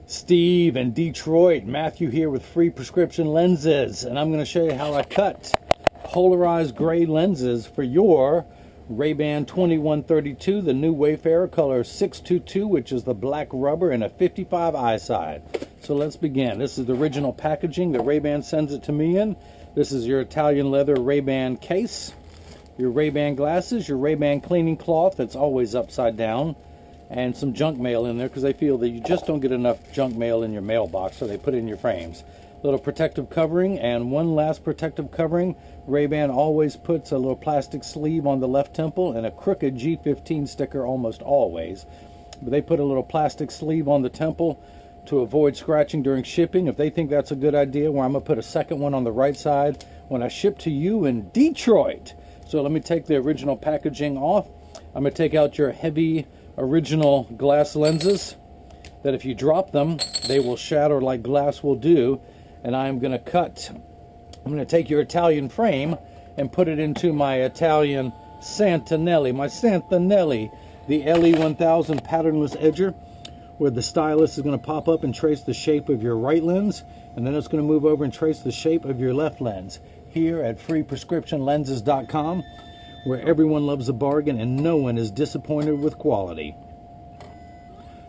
Steve in Detroit. Matthew here with free prescription lenses, and I'm going to show you how I cut polarized gray lenses for your Rayban 2132, the new Wayfarer color 622, which is the black rubber, and a 55 eyesight. So let's begin. This is the original packaging that Rayban sends it to me in. This is your Italian leather Rayban case, your Rayban glasses, your Rayban cleaning cloth that's always upside down, and some junk mail in there because they feel that you just don't get enough junk mail in your mailbox, so they put it in your frames. Little protective covering, and one last protective covering. Rayban always puts a little plastic sleeve on the left temple and a crooked G15 sticker almost always. But they put a little plastic sleeve on the temple to avoid scratching during shipping. If they think that's a good idea, well, I'm going to put a second one on the right side when I ship to you in Detroit. So let me take the original packaging off. I'm going to take out your heavy original glass lenses that if you drop them, they will shatter like glass will do. And I'm going to take your Italian frame and put it into my Italian Santinelli, the LE1000 patternless edger, where the stylus is going to pop up and trace the shape of your right lens, and then it's going to move over and trace the shape of your left lens. Here at freeprescriptionlenses.com, where everyone loves a bargain and no one is disappointed with quality.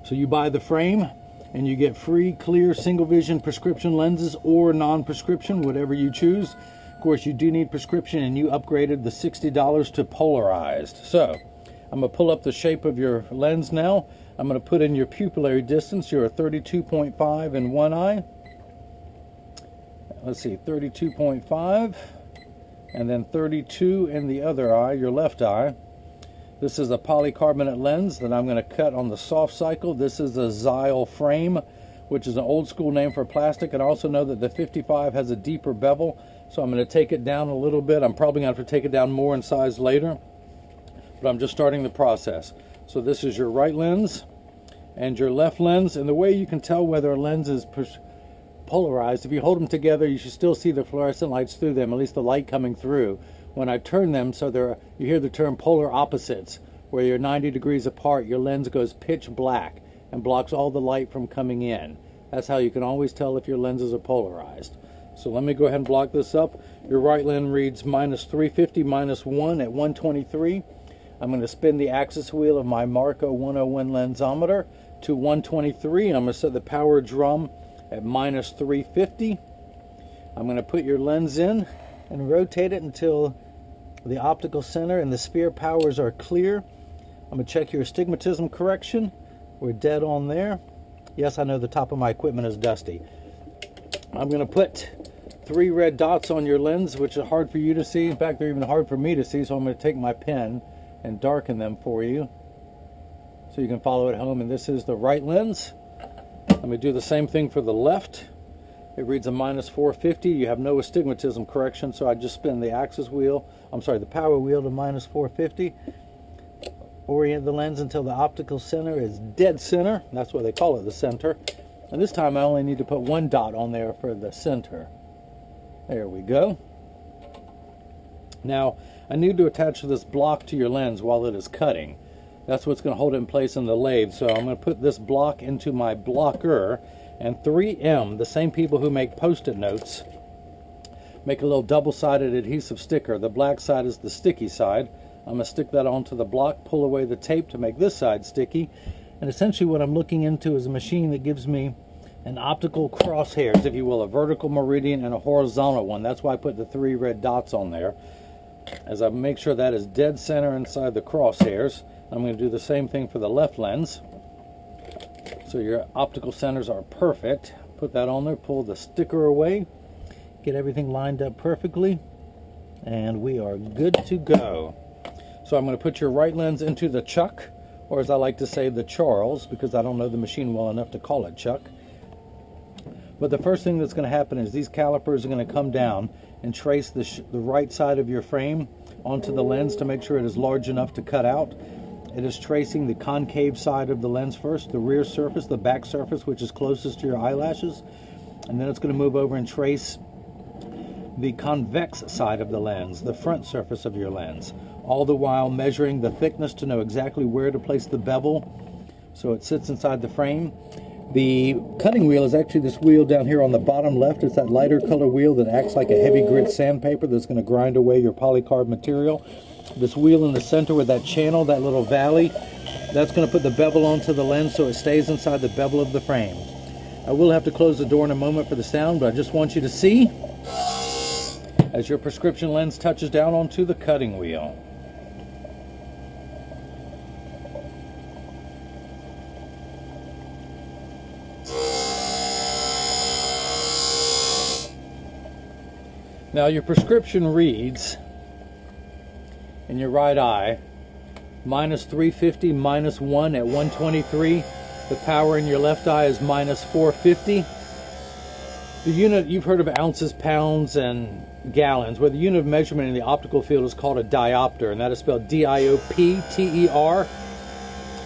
So you buy the frame and you get free clear single vision prescription lenses or non-prescription, whatever you choose. Of course, you do need prescription, and you upgraded the $60 to polarized. So I'm going to pull up the shape of your lens now. I'm going to put in your pupillary distance. You're a 32.5 in one eye. Let's see, 32.5. And then 32 in the other eye, your left eye. This is a polycarbonate lens that I'm going to cut on the soft cycle. This is a Xyle frame, which is an old school name for plastic. And I also know that the 55 has a deeper bevel, so I'm going to take it down a little bit. I'm probably going to have to take it down more in size later, but I'm just starting the process. So this is your right lens and your left lens. And the way you can tell whether a lens is polarized, if you hold them together, you should still see the fluorescent lights through them, at least the light coming through. When I turn them, so you hear the term polar opposites, where you're 90 degrees apart, your lens goes pitch black and blocks all the light from coming in. That's how you can always tell if your lenses are polarized. So let me go ahead and block this up. Your right lens reads minus 350, minus 1 at 123. I'm going to spin the axis wheel of my Marco 101 lensometer to 123. I'm going to set the power drum at minus 350. I'm going to put your lens in and rotate it until the optical center and the sphere powers are clear. I'm going to check your astigmatism correction. We're dead on there. Yes, I know the top of my equipment is dusty. I'm going to put 3 red dots on your lens, which are hard for you to see. In fact, they're even hard for me to see, so I'm going to take my pen and darken them for you so you can follow at home. And this is the right lens. Let me do the same thing for the left. It reads a minus 450. You have no astigmatism correction, so I just spin the axis wheel, the power wheel to minus 450. Orient the lens until the optical center is dead center. That's why they call it the center. And this time I only need to put 1 dot on there for the center. There we go. Now, I need to attach this block to your lens while it is cutting. That's what's going to hold it in place in the lathe. So I'm going to put this block into my blocker. And 3M, the same people who make Post-it notes, make a little double-sided adhesive sticker. The black side is the sticky side. I'm going to stick that onto the block, pull away the tape to make this side sticky. And essentially what I'm looking into is a machine that gives me an optical crosshairs, if you will, a vertical meridian and a horizontal one. That's why I put the 3 red dots on there, as I make sure that is dead center inside the crosshairs. I'm going to do the same thing for the left lens. So your optical centers are perfect. Put that on there, pull the sticker away, get everything lined up perfectly, and we are good to go. So I'm going to put your right lens into the chuck, or as I like to say, the Charles, because I don't know the machine well enough to call it chuck. But the first thing that's going to happen is these calipers are going to come down and trace the right side of your frame onto the lens to make sure it is large enough to cut out. It is tracing the concave side of the lens first, the rear surface, the back surface, which is closest to your eyelashes. And then it's going to move over and trace the convex side of the lens, the front surface of your lens. All the while measuring the thickness to know exactly where to place the bevel so it sits inside the frame. The cutting wheel is actually this wheel down here on the bottom left. It's that lighter color wheel that acts like a heavy grit sandpaper that's going to grind away your polycarb material. This wheel in the center with that channel, that little valley, that's going to put the bevel onto the lens so it stays inside the bevel of the frame. I will have to close the door in a moment for the sound, but I just want you to see as your prescription lens touches down onto the cutting wheel. Now your prescription reads in your right eye minus 350, minus 1 at 123. The power in your left eye is minus 450. The unit, you've heard of ounces, pounds, and gallons, where the unit of measurement in the optical field is called a diopter, and that is spelled D-I-O-P-T-E-R.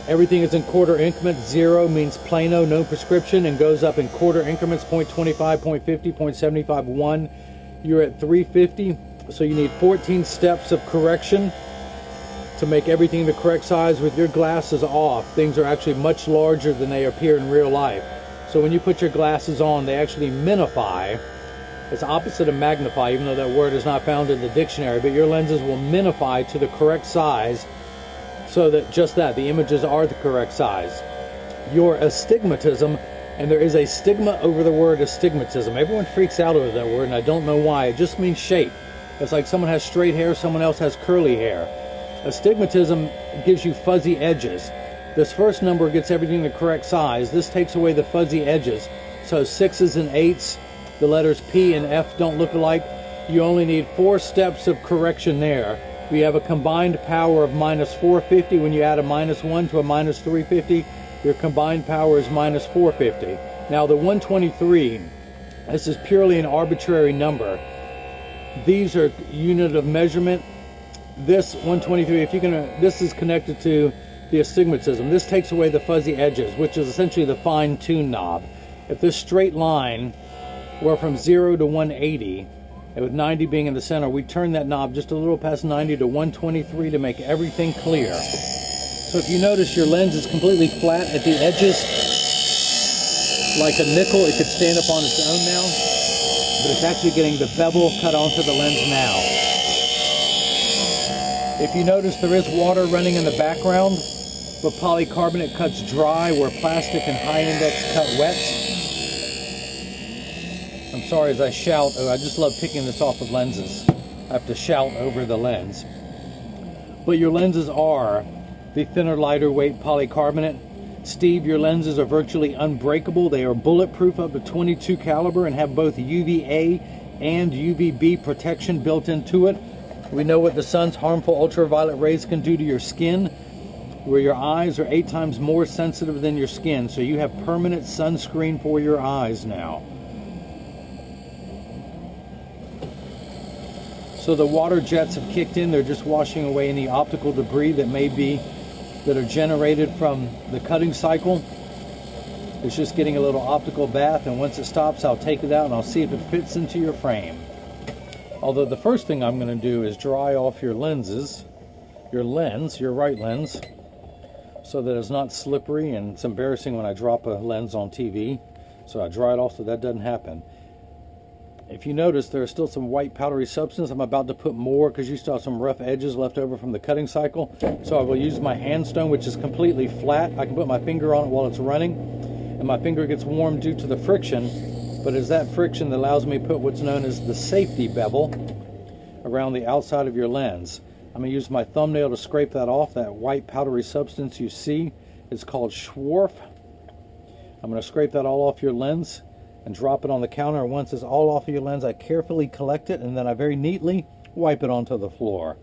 Everything is in quarter increments. 0 means plano, no prescription, and goes up in quarter increments, 0.25, 0.50, 0.75, 1. You're at 350, so you need 14 steps of correction to make everything the correct size. With your glasses off, things are actually much larger than they appear in real life. So when you put your glasses on, they actually minify. It's opposite of magnify, even though that word is not found in the dictionary, but your lenses will minify to the correct size so that just that, the images are the correct size. Your astigmatism, and there is a stigma over the word astigmatism. Everyone freaks out over that word, and I don't know why. It just means shape. It's like someone has straight hair, someone else has curly hair. Astigmatism gives you fuzzy edges. This first number gets everything the correct size. This takes away the fuzzy edges. So 6s and 8s, the letters P and F don't look alike. You only need 4 steps of correction there. We have a combined power of minus 450. When you add a minus 1 to a minus 350, your combined power is minus 450. Now the 123, this is purely an arbitrary number. These are unit of measurement. This 123, if you can, this is connected to the astigmatism. This takes away the fuzzy edges, which is essentially the fine-tune knob. If this straight line were from 0 to 180, and with 90 being in the center, we turn that knob just a little past 90 to 123 to make everything clear. So if you notice, your lens is completely flat at the edges, like a nickel. It could stand up on its own now, but it's actually getting the bevel cut onto the lens now. If you notice, there is water running in the background, but polycarbonate cuts dry where plastic and high index cut wet. I'm sorry as I shout. I just love picking this off of lenses. I have to shout over the lens. But your lenses are the thinner, lighter weight polycarbonate. Steve, your lenses are virtually unbreakable. They are bulletproof up to 22 caliber and have both UVA and UVB protection built into it. We know what the sun's harmful ultraviolet rays can do to your skin, where your eyes are 8 times more sensitive than your skin. So you have permanent sunscreen for your eyes now. So the water jets have kicked in. They're just washing away any optical debris that are generated from the cutting cycle. It's just getting a little optical bath, and once it stops, I'll take it out and I'll see if it fits into your frame. Although the first thing I'm going to do is dry off your lenses, your right lens, so that it's not slippery, and it's embarrassing when I drop a lens on TV. So I dry it off so that doesn't happen. If you notice, there is still some white powdery substance. I'm about to put more because you still have some rough edges left over from the cutting cycle. So I will use my hand stone, which is completely flat. I can put my finger on it while it's running, and my finger gets warm due to the friction. But it's that friction that allows me to put what's known as the safety bevel around the outside of your lens. I'm going to use my thumbnail to scrape that off. That white powdery substance you see is called Schwarf. I'm going to scrape that all off your lens and drop it on the counter. Once it's all off of your lens, I carefully collect it, and then I very neatly wipe it onto the floor.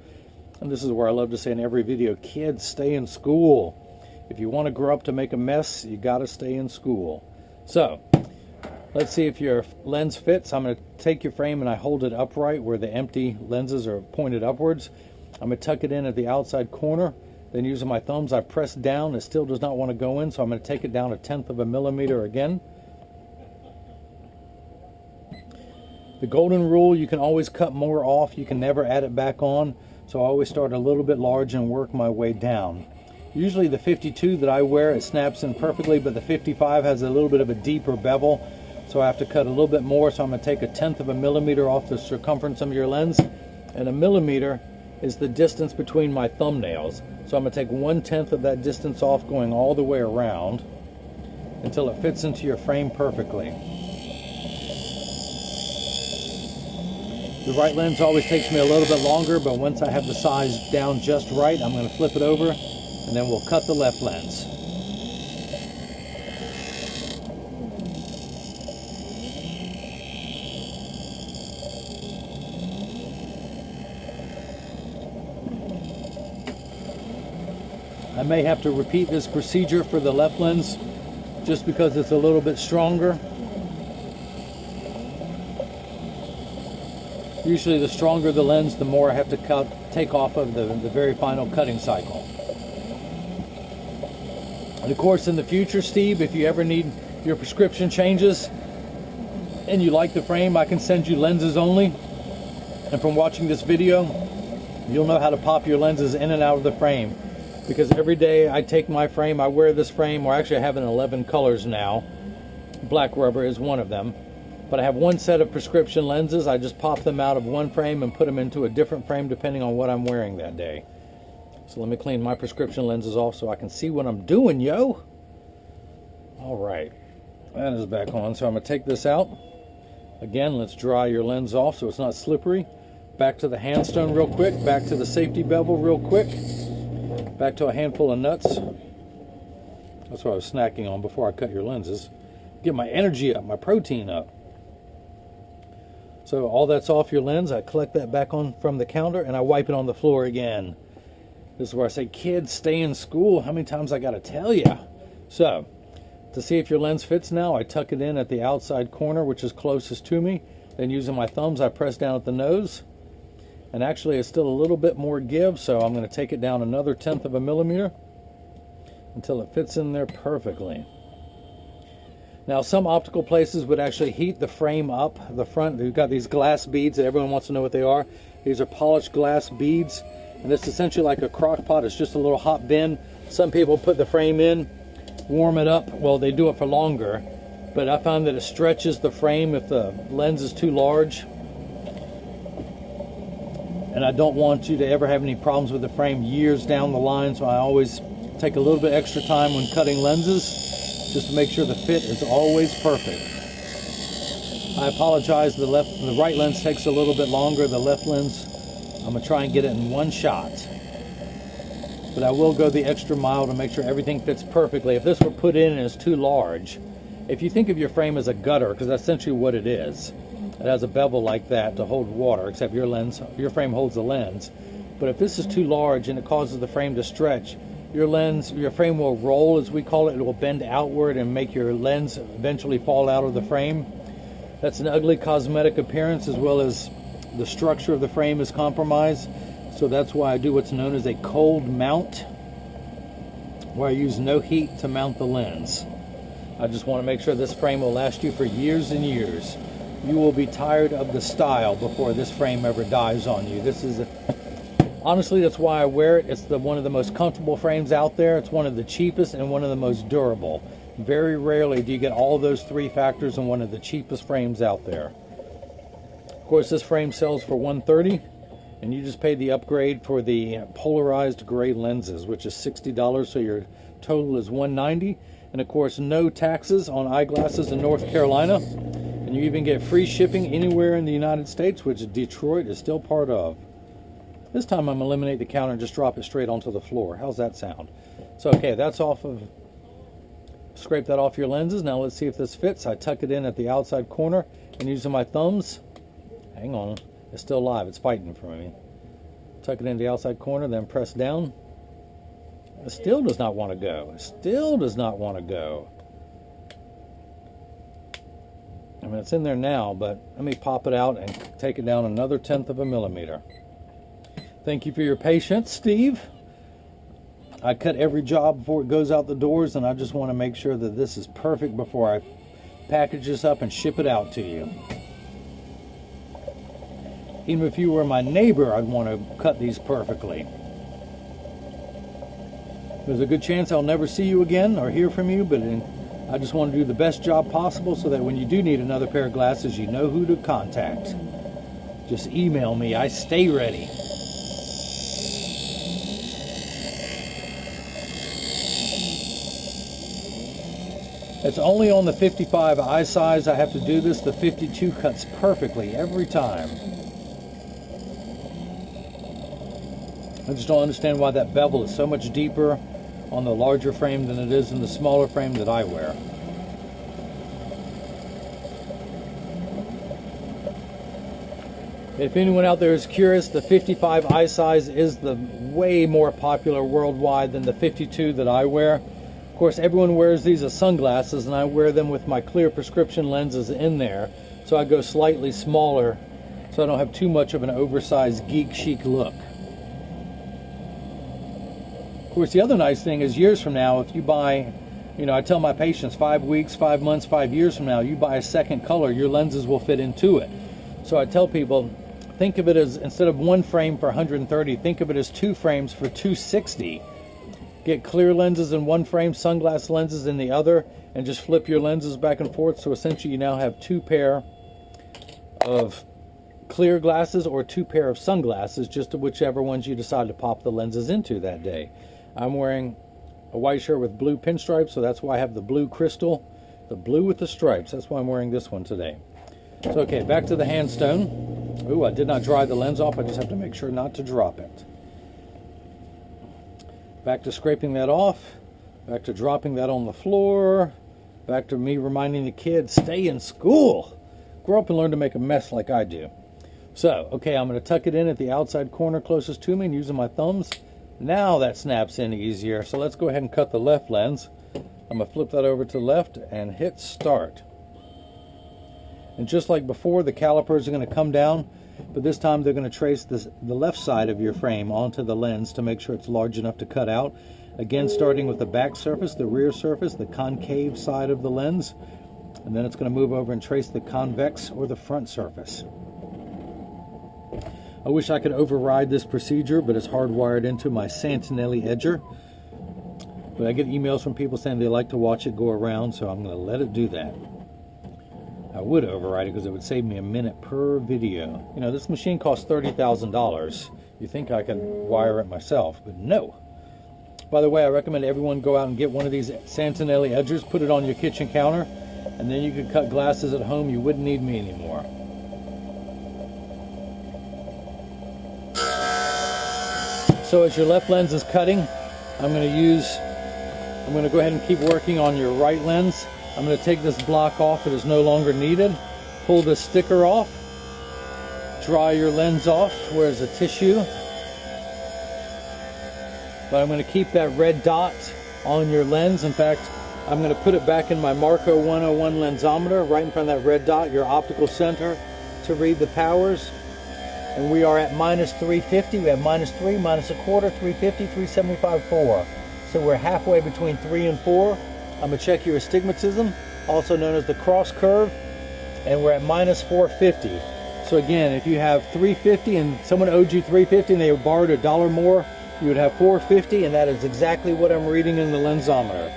And this is where I love to say in every video, kids, stay in school. If you want to grow up to make a mess, you got to stay in school. So let's see if your lens fits. I'm going to take your frame and I hold it upright where the empty lenses are pointed upwards. I'm going to tuck it in at the outside corner. Then using my thumbs, I press down. It still does not want to go in, so I'm going to take it down 1/10 of a millimeter again. The golden rule, you can always cut more off. You can never add it back on. So I always start a little bit large and work my way down. Usually the 52 that I wear, it snaps in perfectly, but the 55 has a little bit of a deeper bevel, so I have to cut a little bit more. So I'm going to take 1/10 of a millimeter off the circumference of your lens, and a millimeter is the distance between my thumbnails. So I'm going to take 1/10 of that distance off, going all the way around until it fits into your frame perfectly. The right lens always takes me a little bit longer, but once I have the size down just right, I'm going to flip it over, and then we'll cut the left lens. I may have to repeat this procedure for the left lens just because it's a little bit stronger. Usually the stronger the lens, the more I have to take off of the very final cutting cycle. And of course, in the future, Steve, if you ever need your prescription changes and you like the frame, I can send you lenses only. And from watching this video, you'll know how to pop your lenses in and out of the frame. Because every day I take my frame, I wear this frame, or actually I have it in 11 colors now. Black rubber is one of them. But I have one set of prescription lenses. I just pop them out of one frame and put them into a different frame depending on what I'm wearing that day. So let me clean my prescription lenses off so I can see what I'm doing, yo. All right, that is back on. So I'm going to take this out. Again, let's dry your lens off so it's not slippery. Back to the handstone real quick. Back to the safety bevel real quick. Back to a handful of nuts. That's what I was snacking on before I cut your lenses. Get my energy up, my protein up. So all that's off your lens. I collect that back on from the counter and I wipe it on the floor again. This is where I say, kids, stay in school. How many times I got to tell you? So, to see if your lens fits now, I tuck it in at the outside corner, which is closest to me. Then using my thumbs, I press down at the nose. And actually, it's still a little bit more give, so I'm going to take it down another 1/10 of a millimeter until it fits in there perfectly. Now, some optical places would actually heat the frame up. The front, you've got these glass beads that everyone wants to know what they are. These are polished glass beads, and it's essentially like a crock pot. It's just a little hot bin. Some people put the frame in, warm it up. Well, they do it for longer, but I found that it stretches the frame if the lens is too large. And I don't want you to ever have any problems with the frame years down the line, so I always take a little bit extra time when cutting lenses, just to make sure the fit is always perfect. I apologize, the right lens takes a little bit longer. The left lens, I'm going to try and get it in one shot. But I will go the extra mile to make sure everything fits perfectly. If this were put in and it's too large, if you think of your frame as a gutter, because that's essentially what it is, it has a bevel like that to hold water, except your frame holds the lens. But if this is too large and it causes the frame to stretch, your frame will roll, as we call it. It will bend outward and make your lens eventually fall out of the frame. That's an ugly cosmetic appearance, as well as the structure of the frame is compromised. So that's why I do what's known as a cold mount, where I use no heat to mount the lens. I just want to make sure this frame will last you for years and years. You will be tired of the style before this frame ever dies on you. Honestly, that's why I wear it. It's one of the most comfortable frames out there. It's one of the cheapest and one of the most durable. Very rarely do you get all those three factors in one of the cheapest frames out there. Of course, this frame sells for $130, and you just pay the upgrade for the polarized gray lenses, which is $60, so your total is $190. And of course, no taxes on eyeglasses in North Carolina. And you even get free shipping anywhere in the United States, which Detroit is still part of. This time I'm going to eliminate the counter and just drop it straight onto the floor. How's that sound? So, okay, that's scrape that off your lenses. Now let's see if this fits. I tuck it in at the outside corner and using my thumbs, hang on, it's still live, it's fighting for me. Tuck it in the outside corner, then press down. It still does not want to go. It still does not want to go. I mean, it's in there now, but let me pop it out and take it down another 1/10 of a millimeter. Thank you for your patience, Steve. I cut every job before it goes out the doors, and I just want to make sure that this is perfect before I package this up and ship it out to you. Even if you were my neighbor, I'd want to cut these perfectly. There's a good chance I'll never see you again or hear from you, but I just want to do the best job possible so that when you do need another pair of glasses, you know who to contact. Just email me. I stay ready. It's only on the 55 eye size I have to do this. The 52 cuts perfectly every time. I just don't understand why that bevel is so much deeper on the larger frame than it is in the smaller frame that I wear. If anyone out there is curious, the 55 eye size is the way more popular worldwide than the 52 that I wear. Of course, everyone wears these as sunglasses, and I wear them with my clear prescription lenses in there, so I go slightly smaller so I don't have too much of an oversized geek chic look. Of course, the other nice thing is years from now, if you buy, I tell my patients 5 weeks, 5 months, 5 years from now, you buy a second color, your lenses will fit into it. So I tell people, think of it as, instead of one frame for 130, think of it as 2 frames for 260. Get clear lenses in one frame, sunglass lenses in the other, and just flip your lenses back and forth. So essentially you now have 2 pair of clear glasses or 2 pair of sunglasses, just to whichever ones you decide to pop the lenses into that day. I'm wearing a white shirt with blue pinstripes, so that's why I have the blue crystal, the blue with the stripes. That's why I'm wearing this one today. So okay, back to the handstone. Ooh, I did not dry the lens off. I just have to make sure not to drop it. Back to scraping that off, back to dropping that on the floor, back to me reminding the kids, stay in school. Grow up and learn to make a mess like I do. So, okay, I'm going to tuck it in at the outside corner closest to me and using my thumbs. Now that snaps in easier. So let's go ahead and cut the left lens. I'm going to flip that over to the left and hit start. And just like before, the calipers are going to come down, but this time they're going to trace the left side of your frame onto the lens to make sure it's large enough to cut out. Again, starting with the back surface, the rear surface, the concave side of the lens, and then it's going to move over and trace the convex or the front surface. I wish I could override this procedure, but it's hardwired into my Santinelli edger. But I get emails from people saying they like to watch it go around, so I'm going to let it do that. I would override it because it would save me a minute per video. This machine costs $30,000. You think I could wire it myself, but no. By the way, I recommend everyone go out and get one of these Santinelli edgers, put it on your kitchen counter, and then you could cut glasses at home. You wouldn't need me anymore. So as your left lens is cutting, I'm going to go ahead and keep working on your right lens. I'm going to take this block off that is no longer needed, pull this sticker off, dry your lens off where there's a tissue. But I'm going to keep that red dot on your lens. In fact, I'm going to put it back in my Marco 101 lensometer, right in front of that red dot, your optical center, to read the powers. And we are at -350. We have -3, -1/4, 350, 375, 4. So we're halfway between 3 and 4. I'm going to check your astigmatism, also known as the cross curve, and we're at -450. So again, if you have 350 and someone owed you 350 and they borrowed $1 more, you would have 450, and that is exactly what I'm reading in the lensometer.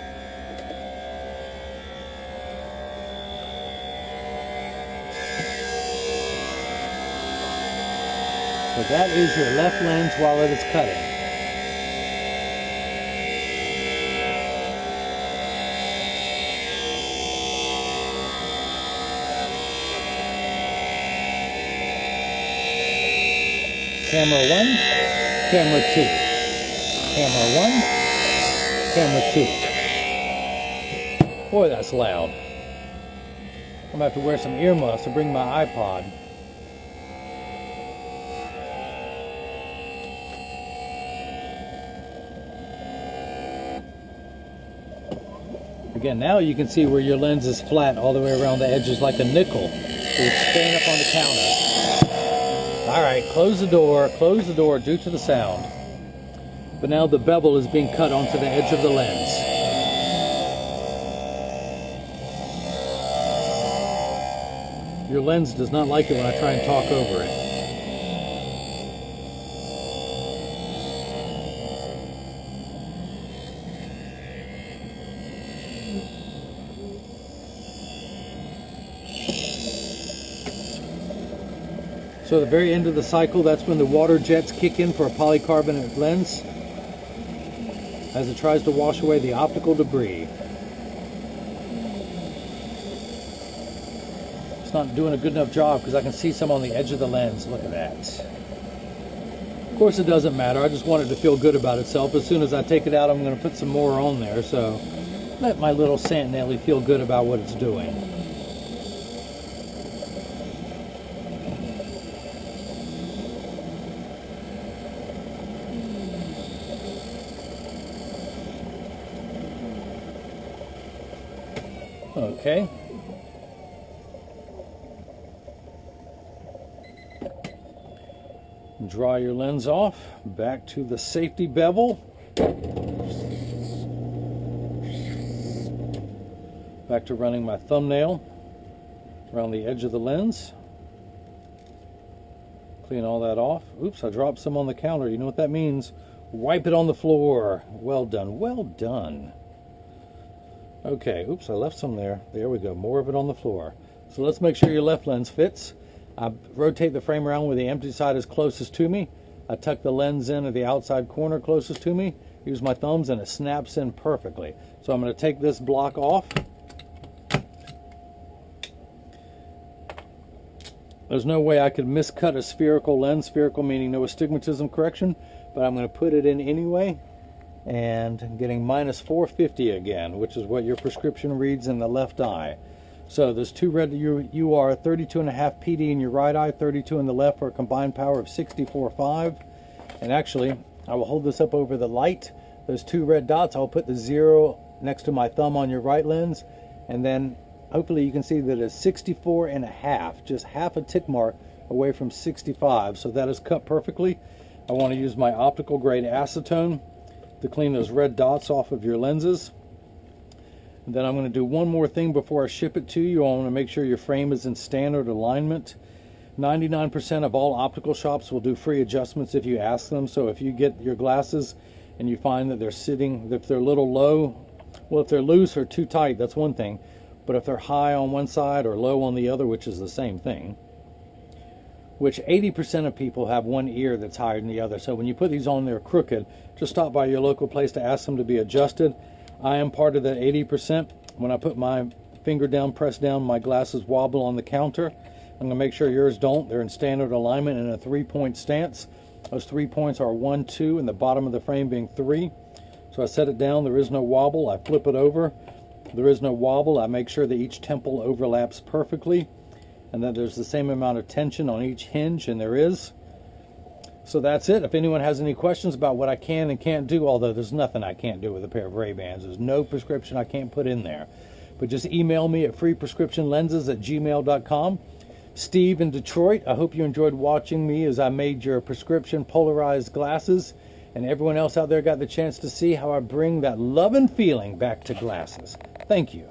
So that is your left lens while it is cutting. Camera 1, camera 2. Camera 1, camera 2. Boy, that's loud. I'm going to have to wear some earmuffs to bring my iPod. Again, now you can see where your lens is flat all the way around the edges like a nickel. So it's staying up on the counter. Alright, close the door due to the sound. But now the bevel is being cut onto the edge of the lens. Your lens does not like it when I try and talk over it. So at the very end of the cycle, that's when the water jets kick in for a polycarbonate lens as it tries to wash away the optical debris. It's not doing a good enough job because I can see some on the edge of the lens. Look at that. Of course it doesn't matter. I just want it to feel good about itself. As soon as I take it out, I'm going to put some more on there. So let my little Sentinelli feel good about what it's doing. Okay. Dry your lens off. Back to the safety bevel. Back to running my thumbnail around the edge of the lens. Clean all that off. Oops, I dropped some on the counter. You know what that means? Wipe it on the floor. Well done. Well done. Okay, oops, I left some there. There we go. More of it on the floor. So let's make sure your left lens fits. I rotate the frame around where the empty side is closest to me. I tuck the lens in at the outside corner closest to me. Use my thumbs and it snaps in perfectly. So I'm going to take this block off. There's no way I could miscut a spherical lens, spherical meaning no astigmatism correction, but I'm going to put it in anyway. And I'm getting minus 450 again, which is what your prescription reads in the left eye. So there's two red, you are 32.5 PD in your right eye, 32 in the left for a combined power of 64.5. And actually, I will hold this up over the light. Those two red dots, I'll put the 0 next to my thumb on your right lens. And then hopefully you can see that it's 64.5, just half a tick mark away from 65. So that is cut perfectly. I want to use my optical grade acetone to clean those red dots off of your lenses. And then I'm going to do one more thing before I ship it to you. I want to make sure your frame is in standard alignment. 99% of all optical shops will do free adjustments if you ask them. So if you get your glasses and you find that they're sitting, if they're a little low, well, if they're loose or too tight, that's one thing. But if they're high on one side or low on the other, which is the same thing, which 80% of people have one ear that's higher than the other. So when you put these on, they're crooked. Just stop by your local place to ask them to be adjusted. I am part of that 80%. When I put my finger down, press down, my glasses wobble on the counter. I'm going to make sure yours don't. They're in standard alignment in a 3-point stance. Those 3 points are 1, 2, and the bottom of the frame being 3. So I set it down. There is no wobble. I flip it over. There is no wobble. I make sure that each temple overlaps perfectly and that there's the same amount of tension on each hinge, and there is. So that's it. If anyone has any questions about what I can and can't do, although there's nothing I can't do with a pair of Ray-Bans. There's no prescription I can't put in there. But just email me at freeprescriptionlenses@gmail.com. Steve in Detroit, I hope you enjoyed watching me as I made your prescription polarized glasses. And everyone else out there got the chance to see how I bring that love and feeling back to glasses. Thank you.